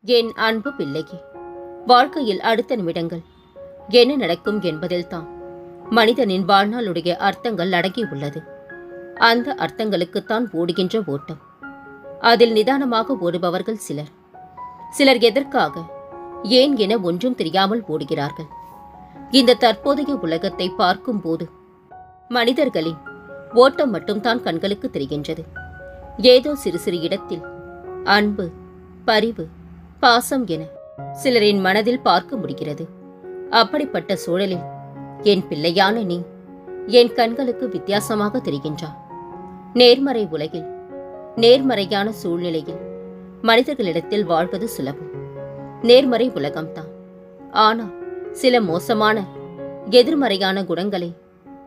என் அன்பு பிள்ளையே, வாழ்க்கையில் அடுத்த நிமிடங்கள் என்ன நடக்கும் என்பதில்தான் மனிதனின் வாழ்நாளுடைய அர்த்தங்கள் அடங்கியுள்ளது. அந்த அர்த்தங்களுக்குத்தான் ஓடுகின்ற ஓட்டம். அதில் நிதானமாக ஓடுபவர்கள் சிலர். சிலர் எதற்காக, ஏன் என ஒன்றும் தெரியாமல் ஓடுகிறார்கள். இந்த தற்போதைய உலகத்தை பார்க்கும் போது மனிதர்களின் ஓட்டம் மட்டும்தான் கண்களுக்கு தெரிகின்றது. ஏதோ சிறு சிறு இடத்தில் அன்பு, பரிவு, பாசம் என சிலரின் மனதில் பார்க்க முடிகிறது. அப்படிப்பட்ட சூழலில் என் பிள்ளையான நீ என் கண்களுக்கு வித்தியாசமாக தெரிகின்றாய். நேர்மறை உலகில், நேர்மறையான சூழ்நிலையில் மனிதர்களிடத்தில் வாழ்வது சுலபம். நேர்மறை உலகம்தான். ஆனால் சில மோசமான எதிர்மறையான குணங்களை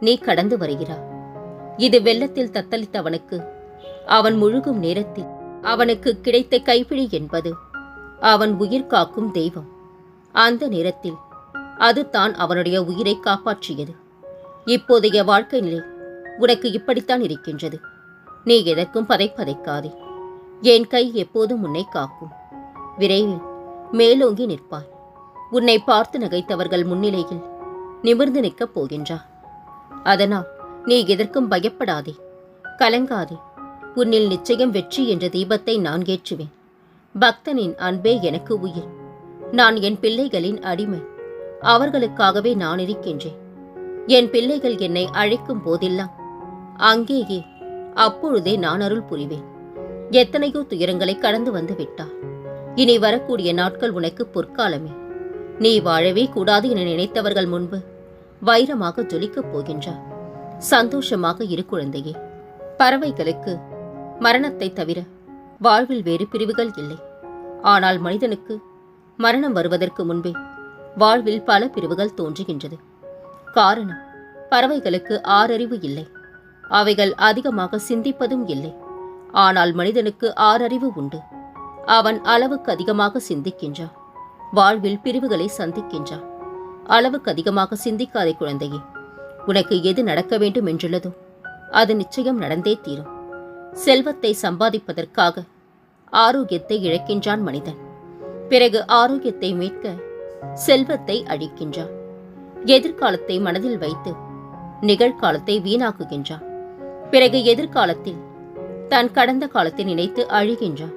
நீ கடந்து வருகிறாய். இது வெள்ளத்தில் தத்தளித்தவனுக்கு அவன் முழுகும் நேரத்தில் அவனுக்கு கிடைத்த கைப்பிடி என்பது அவன் உயிர் காக்கும் தெய்வம். அந்த நேரத்தில் அது தான் அவனுடைய உயிரை காப்பாற்றியது. இப்போதைய வாழ்க்கை நிலை உனக்கு இப்படித்தான் இருக்கின்றது. நீ எதற்கும் பதைக்காதே. என் கை எப்போதும் உன்னை காக்கும். விரைவில் மேலோங்கி நிற்பாய். உன்னை பார்த்து நகைத்தவர்கள் முன்னிலையில் நிமிர்ந்து நிற்கப் போகின்றாய். அதனால் நீ எதற்கும் பயப்படாதே, கலங்காதே. உன்னில் நிச்சயம் வெற்றி என்ற தீபத்தை நான் ஏற்றுவேன். பக்தனின் அன்பே எனக்கு உயிர். நான் என் பிள்ளைகளின் அடிமை. அவர்களுக்காகவே நான் இருக்கின்றேன். என் பிள்ளைகள் என்னை அழைக்கும் போதெல்லாம் அங்கேயே அப்பொழுதே நான் அருள் புரிவேன். எத்தனையோ துயரங்களை கடந்து வந்து விட்டார். இனி வரக்கூடிய நாட்கள் உனக்கு பொற்காலமே. நீ வாழவே கூடாது என நினைத்தவர்கள் முன்பு வைரமாக ஜொலிக்கப் போகின்றார். சந்தோஷமாக இரு குழந்தையே. பறவைகளுக்கு மரணத்தை தவிர வாழ்வில் வேறு பிரிவுகள் இல்லை. ஆனால் மனிதனுக்கு மரணம் வருவதற்கு முன்பே வாழ்வில் பல பிரிவுகள் தோன்றுகின்றது. காரணம், பறவைகளுக்கு ஆறறிவு இல்லை. அவைகள் அதிகமாக சிந்திப்பதும் இல்லை. ஆனால் மனிதனுக்கு ஆறறிவு உண்டு. அவன் அளவுக்கு அதிகமாக சிந்திக்கின்றான். வாழ்வில் பிரிவுகளை சந்திக்கின்றான். அளவுக்கு அதிகமாக சிந்திக்காதே குழந்தையே. உனக்கு எது நடக்க வேண்டும் என்றுள்ளதோ அது நிச்சயம் நடந்தே தீரும். செல்வத்தை சம்பாதிப்பதற்காக ஆரோக்கியத்தை இழக்கின்றான் மனிதன். பிறகு ஆரோக்கியத்தை மீட்க செல்வத்தை அழிக்கின்றான். எதிர்காலத்தை மனதில் வைத்து நிகழ்காலத்தை வீணாக்குகின்றான். பிறகு எதிர்காலத்தில் தன் கடந்த காலத்தை நினைத்து அழுகின்றான்.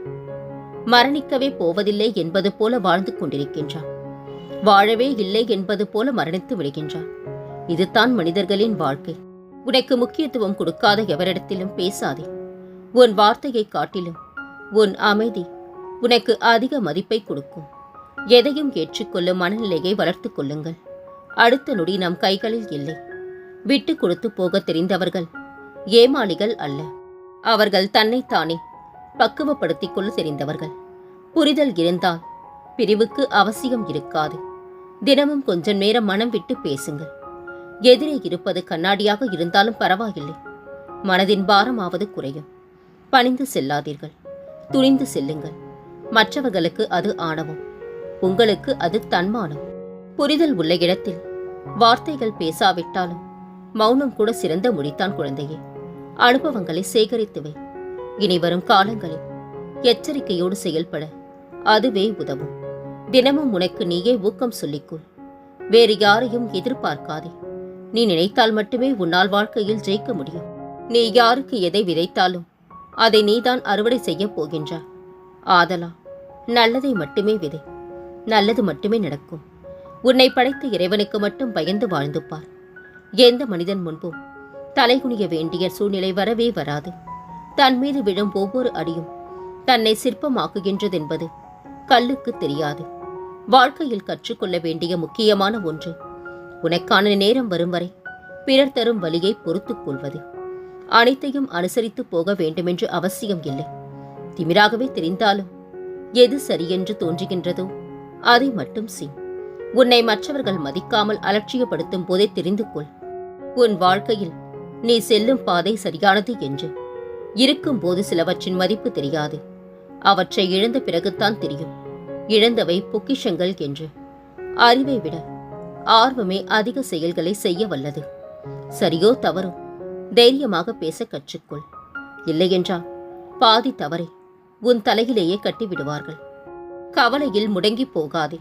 மரணிக்கவே போவதில்லை என்பது போல வாழ்ந்து கொண்டிருக்கின்றான். வாழவே இல்லை என்பது போல மரணித்து விடுகின்றான். இதுதான் மனிதர்களின் வாழ்க்கை. உனக்கு முக்கியத்துவம் கொடுக்காத எவரிடத்திலும் பேசாதே. உன் வார்த்தையை காட்டிலும் உன் அமைதி உனக்கு அதிக மதிப்பை கொடுக்கும். எதையும் ஏற்றுக்கொள்ளும் மனநிலையை வளர்த்துக் கொள்ளுங்கள். அடுத்த நொடி நம் கைகளில் இல்லை. விட்டு கொடுத்து போக தெரிந்தவர்கள் ஏமாளிகள் அல்ல. அவர்கள் தன்னைத்தானே பக்குவப்படுத்திக் கொள்ள தெரிந்தவர்கள். புரிதல் இருந்தால் பிரிவுக்கு அவசியம் இருக்காது. தினமும் கொஞ்சம் நேரம் மனம் விட்டு பேசுங்கள். எதிரே இருப்பது கண்ணாடியாக இருந்தாலும் பரவாயில்லை. மனதின் பாரமாவது குறையும். பணிந்து செல்லாதீர்கள், துணிந்து செல்லுங்கள். மற்றவர்களுக்கு அது ஆணவம், உங்களுக்கு அது தன்மானம். புரிதல் உள்ள இடத்தில் வார்த்தைகள் பேசாவிட்டாலும் மௌனம் கூட சிறந்த மொழித்தான் குழந்தையே. அனுபவங்களை சேகரித்துவை. இனி வரும் காலங்களில் எச்சரிக்கையோடு செயல்பட அதுவே உதவும். தினமும் உனக்கு நீயே ஊக்கம் சொல்லிக்கொள். வேறு யாரையும் எதிர்பார்க்காதே. நீ நினைத்தால் மட்டுமே உன்னால் வாழ்க்கையில் ஜெயிக்க முடியும். நீ யாருக்கு எதை விதைத்தாலும் அதை நீதான் அறுவடை செய்ய போகின்றாய். ஆதலால் நல்லதை மட்டுமே விதை. நல்லது மட்டுமே நடக்கும். உன்னை படைத்த இறைவனுக்கு மட்டும் பயந்து வாழ்ந்து பார். எந்த மனிதன் முன்பும் தலைகுனிய வேண்டிய சூழ்நிலை வரவே வராது. தன் மீது விழும் ஒவ்வொரு அடியும் தன்னை சிற்பமாக்குகின்றதென்பது கல்லுக்கு தெரியாது. வாழ்க்கையில் கற்றுக்கொள்ள வேண்டிய முக்கியமான ஒன்று, உனக்கான நேரம் வரும் வரை பிறர் தரும் வலியை பொறுத்துக் கொள்வது. அனைத்தையும் அனுசரித்து போக வேண்டுமென்று அவசியம் இல்லை. திமிராகவே தெரிந்தாலும் எது சரியென்று தோன்றுகின்றதோ அதை மட்டும் செய். உன்னை மற்றவர்கள் மதிக்காமல் அலட்சியப்படுத்தும் போதே தெரிந்து கொள், உன் வாழ்க்கையில் நீ செல்லும் பாதை சரியானது என்று. இருக்கும்போது சிலவற்றின் மதிப்பு தெரியாது. அவற்றை இழந்த பிறகுத்தான் தெரியும் இழந்தவை பொக்கிஷங்கள் என்று. அறிவை விட ஆர்வமே அதிக செயல்களை செய்ய வல்லது. சரியோ தவறோ தைரியமாக பேச கற்றுக்கொள். இல்லையென்றால் பாதி தவறை உன் தலையிலேயே கட்டிவிடுவார்கள். கவலையில் முடங்கி போகாதே,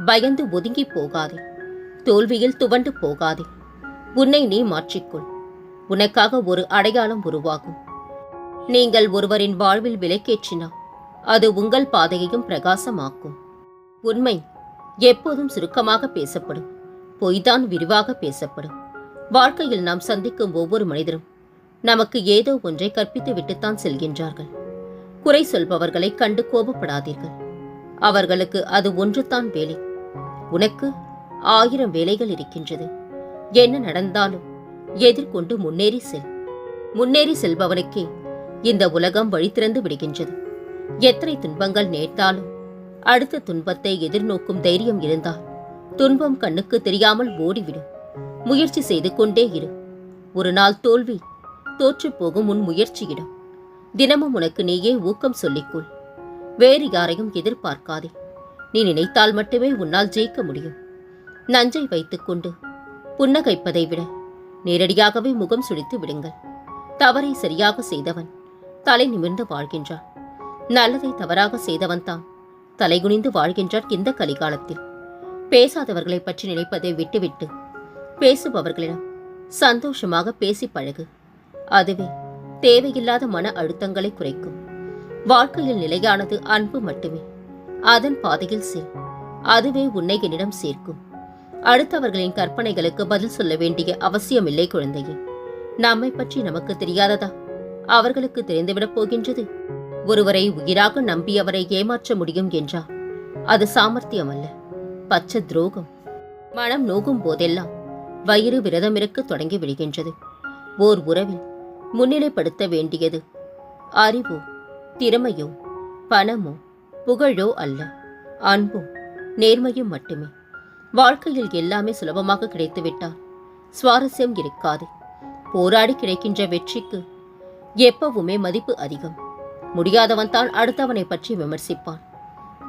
பயந்து ஒதுங்கி போகாதே, தோல்வியில் துவண்டு போகாதே. உன்னை நீ மாற்றிக்கொள். உனக்காக ஒரு அடையாளம் உருவாகும். நீங்கள் ஒருவரின் வாழ்வில் விளக்கேற்றினால் அது உங்கள் பாதையையும் பிரகாசமாக்கும். உண்மை எப்போதும் சுருக்கமாக பேசப்படும், பொய்தான் விரிவாக பேசப்படும். வாழ்க்கையில் நாம் சந்திக்கும் ஒவ்வொரு மனிதரும் நமக்கு ஏதோ ஒன்றை கற்பித்து விட்டுத்தான் செல்கின்றார்கள். குறை சொல்பவர்களை கண்டு கோபப்படாதீர்கள். அவர்களுக்கு அது ஒன்றுதான் வேலை. உனக்கு 1000 வேலைகள் இருக்கின்றது. என்ன நடந்தாலும் எதிர்கொண்டு முன்னேறி செல். முன்னேறி செல்பவனுக்கே இந்த உலகம் வழி திறந்து விடுகின்றது. எத்தனை துன்பங்கள் நேர்ந்தாலும் அடுத்த துன்பத்தை எதிர்நோக்கும் தைரியம் இருந்தால் துன்பம் கண்ணுக்கு தெரியாமல் ஓடிவிடும். முயற்சி செய்து கொண்டே இரு. ஒரு நாள் தோல்வி தோற்று போகும் உன் முயற்சியிடம். தினமும் உனக்கு நீயே ஊக்கம் சொல்லிக்கொள். வேறு யாரையும் எதிர்பார்க்காதே. நீ நினைத்தால் மட்டுமே உன்னால் ஜெயிக்க முடியும். நஞ்சை வைத்துக்கொண்டு புன்னகைப்பதை விட நேரடியாகவே முகம் சுழித்து விடுங்கள். தவறை சரியாக செய்தவன் தலை நிமிர்ந்து வாழ்கின்றான். நல்லதை தவறாக செய்தவன் தான் தலைகுனிந்து வாழ்கின்றான். இந்த கலிகாலத்தில் பேசாதவர்களை பற்றி நினைப்பதை விட்டுவிட்டு பேசுபவர்களிடம் சந்தோஷமாக பேசி பழகு. அதுவே தேவையில்லாத மன அழுத்தங்களை குறைக்கும். வாழ்க்கையில் நிலையானது அன்பு மட்டுமே. அதன் பாதையில் செல். அதுவே உன்னை என்னிடம் சேர்க்கும். அடுத்தவர்களின் கற்பனைகளுக்கு பதில் சொல்ல வேண்டிய அவசியமில்லை குழந்தையே. நம்மை பற்றி நமக்கு தெரியாததா அவர்களுக்கு தெரிந்துவிடப் போகின்றது? ஒருவரை உயிராக நம்பி அவரை ஏமாற்ற முடியும் என்றால் அது சாமர்த்தியம் அல்ல, பச்சை துரோகம். மனம் நோகும் போதெல்லாம் வயிறு விரதமிருக்க தொடங்கி விடுகின்றது. ஓர் உறவில் முன்னிலைப்படுத்த வேண்டியது அறிவோ திறமையோ பணமோ புகழோ அல்ல, அன்பும் நேர்மையும் மட்டுமே. வாழ்க்கையில் எல்லாமே சுலபமாக கிடைத்துவிட்டால் சுவாரஸ்யம் இருக்காது. போராடி கிடைக்கின்ற வெற்றிக்கு எப்பவுமே மதிப்பு அதிகம். முடியாதவன் தான் அடுத்தவனை பற்றி விமர்சிப்பான்.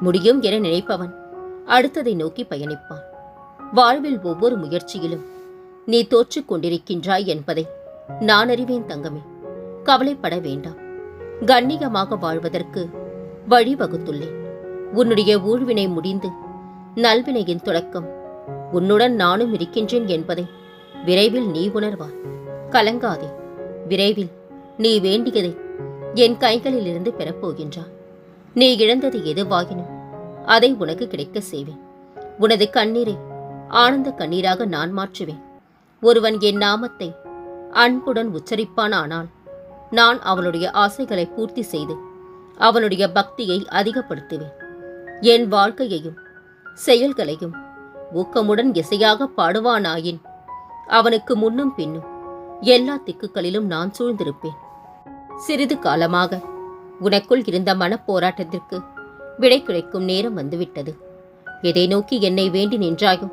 முடியும் என நினைப்பவன் அடுத்ததை நோக்கி பயணிப்பான். வாழ்வில் ஒவ்வொரு முயற்சியிலும் நீ தோற்றுக் கொண்டிருக்கின்றாய் என்பதை நான் அறிவேன் தங்கமே. கவலைப்பட வேண்டாம். கண்ணியமாக வாழ்வதற்கு வழிவகுத்துள்ளேன். உன்னுடைய ஊழ்வினை முடிந்து நல்வினையின் தொடக்கம் உன்னுடன் நானும் இருக்கின்றேன் என்பதை விரைவில் நீ உணர்வாய். கலங்காதே. விரைவில் நீ வேண்டியதை என் கைகளில் இருந்து பெறப்போகின்றாய். நீ இழந்தது எதுவாகினும் அதை உனக்கு கிடைக்க செய்வேன். உனது கண்ணீரை ஆனந்த கண்ணீராக நான் மாற்றுவேன். ஒருவன் என் நாமத்தை அன்புடன் உச்சரிப்பானால் நான் அவனுடைய ஆசைகளை பூர்த்தி செய்து அவனுடைய பக்தியை அதிகப்படுத்துவேன். என் வாழ்க்கையையும் செயல்களையும் ஊக்கமுடன் இசையாக பாடுவானாயின் அவனுக்கு முன்னும் பின்னும் எல்லா திக்குகளிலும் நான் சூழ்ந்திருப்பேன். சிறிது காலமாக உனக்குள் இருந்த மனப்போராட்டத்திற்கு விடை கிடைக்கும் நேரம் வந்துவிட்டது. எதை நோக்கி என்னை வேண்டி நின்றாயோ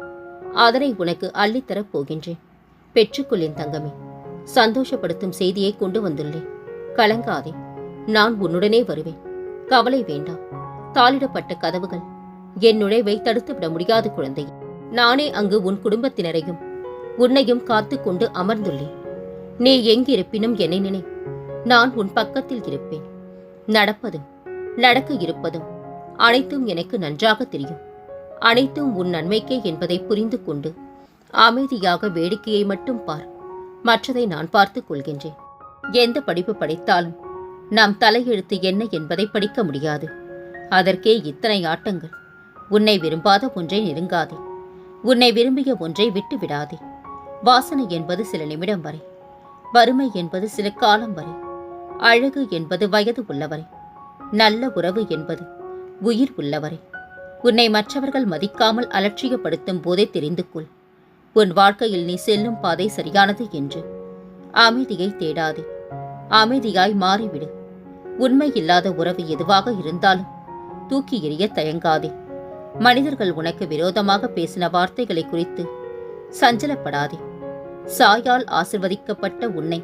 அதனை உனக்கு அள்ளித்தரப் போகின்றேன். பெற்றுக்கொள் என் தங்கமே. சந்தோஷப்படுத்தும் செய்தியை கொண்டு வந்துள்ளேன். கலங்காதே. நான் உன்னுடனே வருவேன். கவலை வேண்டாம். தாளிடப்பட்ட கதவுகள் என் நுழைவை தடுத்துவிட முடியாது குழந்தை. நானே அங்கு உன் குடும்பத்தினரையும் உன்னையும் காத்து கொண்டு அமர்ந்துள்ளேன். நீ எங்கிருப்பினும் என்னை நினை. நான் உன் பக்கத்தில் இருப்பேன். நடப்பதும் நடக்க இருப்பதும் அனைத்தும் எனக்கு நன்றாக தெரியும். அனைத்தும் உன் நன்மைக்கே என்பதை புரிந்து கொண்டு அமைதியாக வேடிக்கையை மட்டும் பார். மற்றதை நான் பார்த்துக் கொள்கின்றேன். எந்த படிப்பு படித்தாலும் நாம் தலையெழுத்து என்ன என்பதை படிக்க முடியாது. அதற்கே இத்தனை ஆட்டங்கள். உன்னை விரும்பாத ஒன்றை நெருங்காதே. உன்னை விரும்பிய ஒன்றை விட்டு விடாதே. வாசனை என்பது சில நிமிடம் வரை, வறுமை என்பது சில காலம் வரை, அழகு என்பது வயது உள்ளவரை, நல்ல உறவு என்பது உயிர் உள்ளவரை. உன்னை மற்றவர்கள் மதிக்காமல் அலட்சியப்படுத்தும் போதே தெரிந்து கொள் உன் வாழ்க்கையில் நீ செல்லும் பாதை சரியானது என்று. அமைதியை தேடாதே. அமைதியாய் மாறிவிடு. உண்மை இல்லாத உறவு எதுவாக இருந்தாலும் தூக்கி எறிய தயங்காதே. மனிதர்கள் உனக்கு விரோதமாக பேசின வார்த்தைகளை குறித்து சஞ்சலப்படாதே. சாயால் ஆசிர்வதிக்கப்பட்ட உன்னை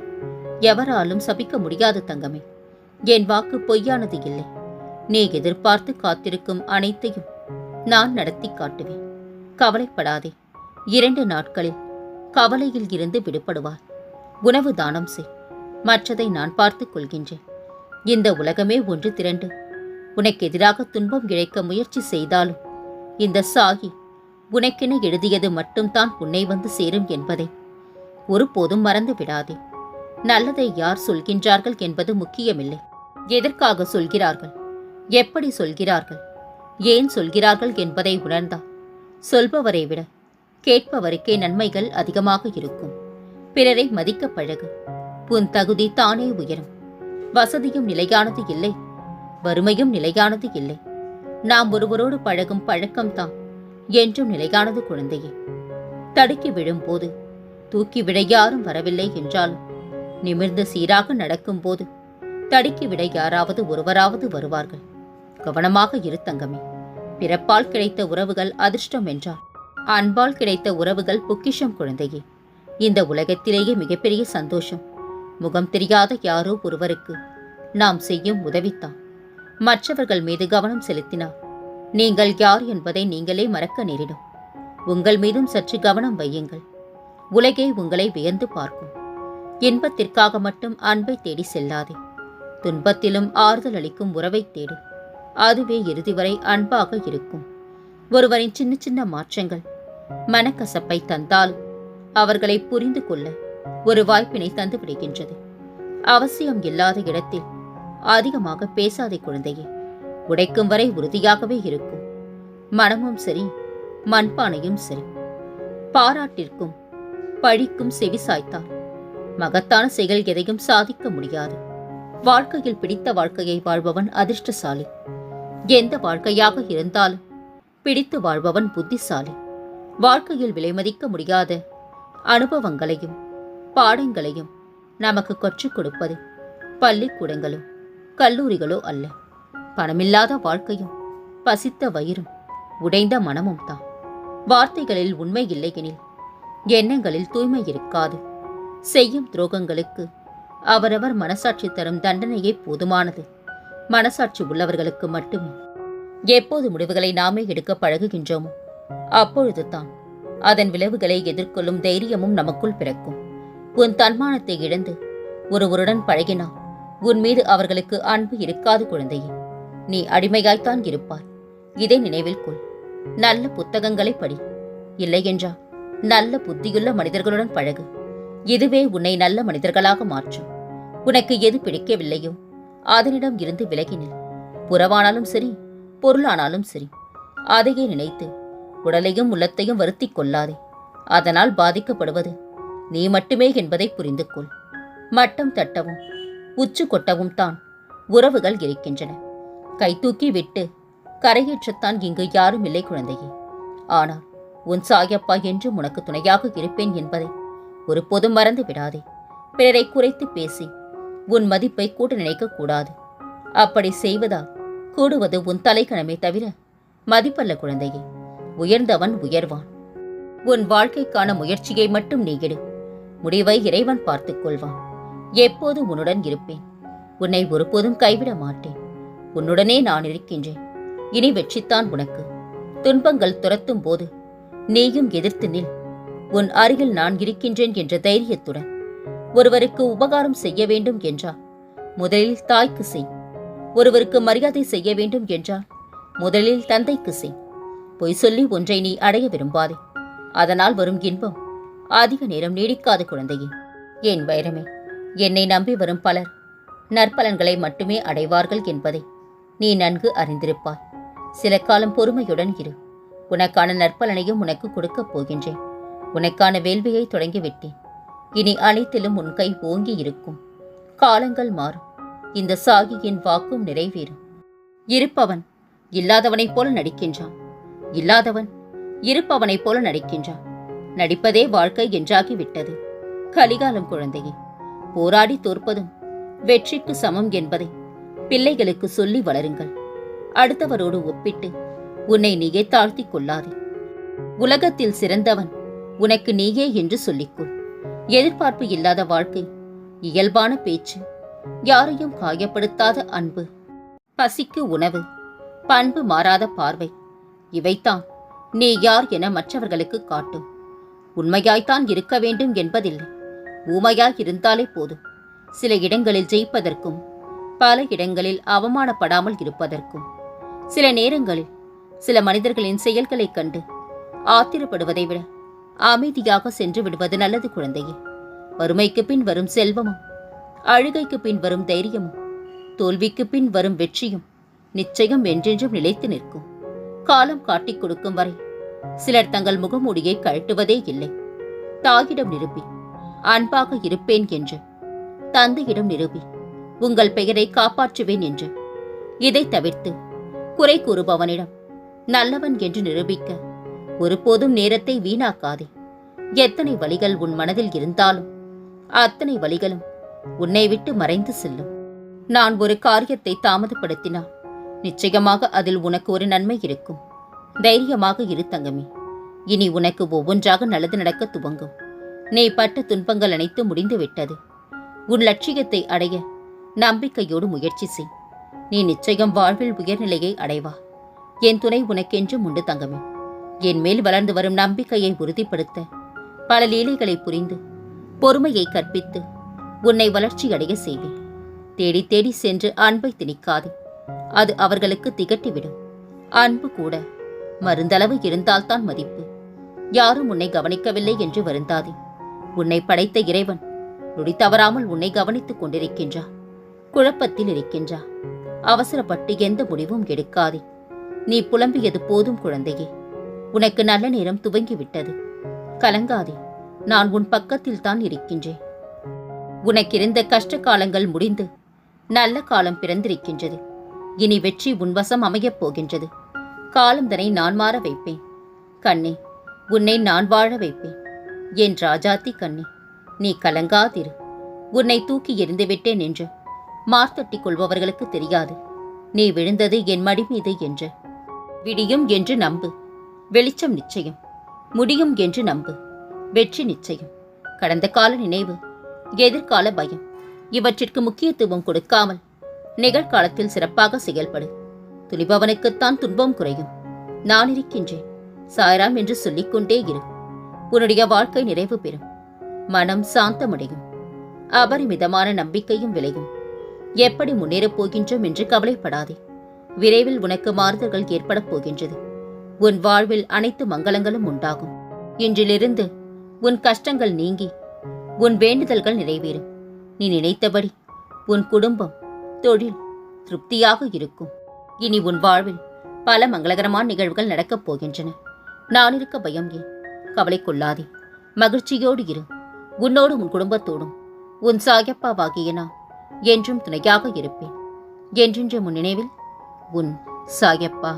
எவராலும் சபிக்க முடியாது தங்கமே. என் வாக்கு பொய்யானது இல்லை. நீ எதிர்பார்த்து காத்திருக்கும் அனைத்தையும் நான் நடத்தி காட்டுவேன். கவலைப்படாதே. 2 நாட்களில் கவலையில் இருந்து விடுபடுவார். உணவு தானம் செய். மற்றதை நான் பார்த்துக் கொள்கின்றேன். இந்த உலகமே ஒன்று திரண்டு உனக்கு எதிராக துன்பம் இழைக்க முயற்சி செய்தாலும் இந்த சாகி உனக்கென எழுதியது மட்டும்தான் உன்னை வந்து சேரும் என்பதை ஒருபோதும் மறந்து விடாதே. நல்லதை யார் சொல்கின்றார்கள் என்பது முக்கியமில்லை. எதற்காக சொல்கிறார்கள், எப்படி சொல்கிறார்கள், ஏன் சொல்கிறார்கள் என்பதை உணர்ந்தால் சொல்பவரை விட கேட்பவருக்கே நன்மைகள் அதிகமாக இருக்கும். பிறரை மதிக்க பழகு. உன் தகுதி தானே உயரும். வசதியும் நிலையானது இல்லை, வறுமையும் நிலையானது இல்லை. நாம் ஒருவரோடு பழகும் பழக்கம்தான் என்றும் நிலையானது. குழந்தையே, தடுக்கி விழும்போது தூக்கி விட யாரும் வரவில்லை என்றாலும் நிமிர்ந்து சீராக நடக்கும்போது தடுக்கி விட யாராவது ஒருவராவது வருவார்கள். கவனமாக இரு தங்கமே. பிறப்பால் கிடைத்த உறவுகள் அதிர்ஷ்டம் என்றால் அன்பால் கிடைத்த உறவுகள் பொக்கிஷம். குழந்தையே, இந்த உலகத்திலேயே மிகப்பெரிய சந்தோஷம் முகம் தெரியாத யாரோ ஒருவருக்கு நாம் செய்யும் உதவித்தான். மற்றவர்கள் மீது கவனம் செலுத்தினால் நீங்கள் யார் என்பதை நீங்களே மறக்க நேரிடும். உங்கள் மீதும் சற்று கவனம் வையுங்கள். உலகே உங்களை வியந்து பார்க்கும். இன்பத்திற்காக மட்டும் அன்பை தேடி செல்லாதே. துன்பத்திலும் ஆறுதல் அளிக்கும் உறவை தேடு. அதுவே இறுதி வரை அன்பாக இருக்கும். ஒருவரின் சின்ன சின்ன மாற்றங்கள் மனக்கசப்பை தந்தாலும் அவர்களை புரிந்து கொள்ள ஒரு வாய்ப்பினை தந்து விடுகின்றது. அவசியம் இல்லாத இடத்தில் அதிகமாக பேசாதே குழந்தையே. உடைக்கும் வரை உறுதியாகவே இருக்கும். மனமும் சரி, மண்பானையும் சரி. பாராட்டிற்கும் பழிக்கும் செவி சாய்த்தால் மகத்தான செயல் எதையும் சாதிக்க முடியாது. வாழ்க்கையில் பிடித்த வாழ்க்கையை வாழ்பவன் அதிர்ஷ்டசாலி. எந்த வாழ்க்கையாக இருந்தாலும் பிடித்து வாழ்பவன் புத்திசாலி. வாழ்க்கையில் விலைமதிக்க முடியாத அனுபவங்களையும் பாடங்களையும் நமக்கு கற்றுக் கொடுப்பது பள்ளிக்கூடங்களோ கல்லூரிகளோ அல்ல. பணமில்லாத வாழ்க்கையும் பசித்த வயிறும் உடைந்த மனமும் தான். வார்த்தைகளில் உண்மை இல்லையெனில் எண்ணங்களில் தூய்மை இருக்காது. செய்யும் துரோகங்களுக்கு அவரவர் மனசாட்சி தரும் தண்டனையே போதுமானது. மனசாட்சி உள்ளவர்களுக்கு மட்டுமே. எப்போது முடிவுகளை நாமே எடுக்க பழகுகின்றோமோ அப்பொழுதுதான் அதன் விளைவுகளை எதிர்கொள்ளும் தைரியமும் நமக்குள் பிறக்கும். உன் தன்மானத்தை இழந்து ஒருவருடன் பழகினால் உன் மீது அவர்களுக்கு அன்பு இருக்காது குழந்தையே. நீ அடிமையாய்த்தான் இருப்பாய். இதை நினைவில் கொள். நல்ல புத்தகங்களை படி. இல்லையென்றால் நல்ல புத்தியுள்ள மனிதர்களுடன் பழகு. இதுவே உன்னை நல்ல மனிதர்களாக மாற்றும். உனக்கு எது பிடிக்கவில்லையோ அதனிடம் இருந்து விலகினில். புறவானாலும் சரி, பொருளானாலும் சரி, அதையே நினைத்து உடலையும் உள்ளத்தையும் வருத்திக் கொள்ளாதே. அதனால் பாதிக்கப்படுவது நீ மட்டுமே என்பதை புரிந்து கொள். மட்டம் தட்டவும் உச்சு கொட்டவும் தான் உறவுகள் இருக்கின்றன. கை தூக்கி விட்டு கரையேற்றத்தான் இங்கு யாரும் இல்லை குழந்தையே. ஆனால் உன் சாயப்பா என்றும் உனக்கு துணையாக இருப்பேன் என்பதை ஒருபோதும் மறந்து விடாதே. பிறரை குறைத்து பேசி உன் மதிப்பை கூட்ட நினைக்க கூடாது. அப்படி செய்வதால் கூடுவது உன் தலைக்கணமே தவிர மதிப்பல்ல குழந்தையே. உயர்ந்தவன் உயர்வான். உன் வாழ்க்கைக்கான முயற்சியை மட்டும் நீ எடு. முடிவை இறைவன் பார்த்துக் கொள்வான். எப்போதும் உன்னுடன் இருப்பேன். உன்னை ஒருபோதும் கைவிட மாட்டேன். உன்னுடனே நான் இருக்கின்றேன். இனி வெற்றித்தான் உனக்கு. துன்பங்கள் துரத்தும் போது நீயும் எதிர்த்து நில். உன் அருகில் நான் இருக்கின்றேன் என்ற தைரியத்துடன். ஒருவருக்கு உபகாரம் செய்ய வேண்டும் என்றால் முதலில் தாய்க்கு செய். ஒருவருக்கு மரியாதை செய்ய வேண்டும் என்றால் முதலில் தந்தைக்கு செய். பொய் சொல்லி ஒன்றை நீ அடைய விரும்பாதே. அதனால் வரும் இன்பம் அதிக நேரம் நீடிக்காது குழந்தையே. என் வைரமே, என்னை நம்பி வரும் பலர் நற்பலன்களை மட்டுமே அடைவார்கள் என்பதை நீ நன்கு அறிந்திருப்பாய். சில காலம் பொறுமையுடன் இரு. உனக்கான நற்பலனையும் உனக்கு கொடுக்கப் போகின்றேன். உனக்கான வேள்வியை தொடங்கிவிட்டேன். இனி அனைத்திலும் உன் கை ஓங்கி இருக்கும். காலங்கள் மாறும். இந்த சாகியின் வாக்கும் நிறைவேறும். இருப்பவன் இல்லாதவனைப் போல நடிக்கின்றான். இல்லாதவன் இருப்பவனைப் போல நடிக்கின்றான். நடிப்பதே வாழ்க்கை என்றாகிவிட்டது. கலிகாலம் குழந்தையே. போராடி தோற்பதும் வெற்றிக்கு சமம் என்பதை பிள்ளைகளுக்கு சொல்லி வளருங்கள். அடுத்தவரோடு ஒப்பிட்டு உன்னை நீயே தாழ்த்திக் கொள்ளாதே. உலகத்தில் சிறந்தவன் உனக்கு நீயே என்று சொல்லிக்கொள். எதிர்பார்ப்பு இல்லாத வாழ்க்கை, இயல்பான பேச்சு, யாரையும் காயப்படுத்தாத அன்பு, பசிக்கு உணவு, பண்பு மாறாத பார்வை, இவைத்தான் நீ யார் என மற்றவர்களுக்கு காட்டும். உண்மையாய்த்தான் இருக்க வேண்டும் என்பதில்லை. ஊமையாய் இருந்தாலே போதும். சில இடங்களில் ஜெயிப்பதற்கும் பல இடங்களில் அவமானப்படாமல் இருப்பதற்கும், சில நேரங்களில் சில மனிதர்களின் செயல்களைக் கண்டு ஆத்திரப்படுவதை விட அமைதியாக சென்று விடுவது நல்லது குழந்தையே. வறுமைக்கு பின் வரும் செல்வமும், அழுகைக்கு பின் வரும் தைரியமும், தோல்விக்கு பின் வரும் வெற்றியும் நிச்சயம் என்றென்றும் நிலைத்து நிற்கும். காலம் காட்டிக் கொடுக்கும் வரை சிலர் தங்கள் முகமூடியை கழட்டுவதே இல்லை. தாயிடம் நிரூபி அன்பாக இருப்பேன் என்று, தந்தையிடம் நிரூபி உங்கள் பெயரை காப்பாற்றுவேன் என்று. இதை தவிர்த்து குறை கூறுபவனிடம் நல்லவன் என்று நிரூபிக்க ஒருபோதும் நேரத்தை வீணாக்காதே. எத்தனை வழிகள் உன் மனதில் இருந்தாலும் அத்தனை வழிகளும் உன்னை விட்டு மறைந்து செல்லும். நான் ஒரு காரியத்தை தாமதப்படுத்தினால் நிச்சயமாக அதில் உனக்கு ஒரு நன்மை இருக்கும். தைரியமாக இரு தங்கமே. இனி உனக்கு ஒவ்வொன்றாக நல்லது நடக்க துவங்கும். நீ பட்ட துன்பங்கள் அனைத்தும் முடிந்து விட்டது. உன் லட்சியத்தை அடைய நம்பிக்கையோடு முயற்சி செய். நீ நிச்சயம் வாழ்வில் உயர்நிலையை அடைவா. என் துணை உனக்கென்றும் உண்டு தங்கமே. என் மேல் வளர்ந்து வரும் நம்பிக்கையை உறுதிப்படுத்த பல லீலைகளை புரிந்து பொறுமையை கற்பித்து உன்னை வளர்ச்சி அடைய செய்வேன். தேடி தேடி சென்று அன்பை திணிக்காதே. அது அவர்களுக்கு திகட்டிவிடும். அன்பு கூட மருந்தளவு இருந்தால்தான் மதிப்பு. யாரும் உன்னை கவனிக்கவில்லை என்று வருந்தாதே. உன்னை படைத்த இறைவன் நொடி தவறாமல் உன்னை கவனித்துக் கொண்டிருக்கின்றார். குழப்பத்தில் இருக்கின்றார். அவசரப்பட்டு எந்த முடிவும் எடுக்காதே. நீ புலம்பியது போதும் குழந்தையே. உனக்கு நல்ல நேரம் துவங்கிவிட்டது. கலங்காதே. நான் உன் பக்கத்தில் தான் இருக்கின்றேன். உனக்கிருந்த கஷ்ட காலங்கள் முடிந்து நல்ல காலம் பிறந்திருக்கின்றது. இனி வெற்றி உன்வசம் அமையப் போகின்றது. காலந்தனை நான் மாற வைப்பேன். கண்ணே, உன்னை நான் வாழ வைப்பேன். என் ராஜாத்தி கண்ணே, நீ கலங்காதிரு. உன்னை தூக்கி எறிந்துவிட்டேன் என்று மார்த்தட்டிக் கொள்பவர்களுக்கு தெரியாது நீ விழுந்தது என் மடி மீது என்று. விடியும் என்று நம்பு. வெளிச்சம் நிச்சயம். முடியும் என்று நம்பு. வெற்றி நிச்சயம். கடந்த கால நினைவு, எதிர்கால பயம் இவற்றிற்கு முக்கியத்துவம் கொடுக்காமல் நிகழ்காலத்தில் சிறப்பாக செயல்படு. துணிபவனுக்குத்தான் துன்பம் குறையும். நான் இருக்கின்றேன், சாய்ராம் என்று சொல்லிக்கொண்டே இரு. உன்னுடைய வாழ்க்கை நிறைவு பெறும். மனம் சாந்தமடையும். அபரிமிதமான நம்பிக்கையும் விளையும். எப்படி முன்னேறப் போகின்றோம் என்று கவலைப்படாதே. விரைவில் உனக்கு மாறுதல்கள் ஏற்படப் போகின்றது. உன் வாழ்வில் அனைத்து மங்களங்களும் உண்டாகும். இன்றிலிருந்து உன் கஷ்டங்கள் நீங்கி உன் வேண்டுதல்கள் நிறைவேறும். நீ நினைத்தபடி உன் குடும்பம், தொழில் திருப்தியாக இருக்கும். இனி உன் வாழ்வில் பல மங்களகரமான நிகழ்வுகள் நடக்கப் போகின்றன. நான் இருக்க பயம் ஏன்? கவலை கொள்ளாதே. மகிழ்ச்சியோடு இரு. உன்னோடும் உன் குடும்பத்தோடும் உன் சாயப்பாவாகிய நான் என்றும் துணையாக இருப்பேன். என்றென்று முன் நினைவில் உன் சாயப்பா.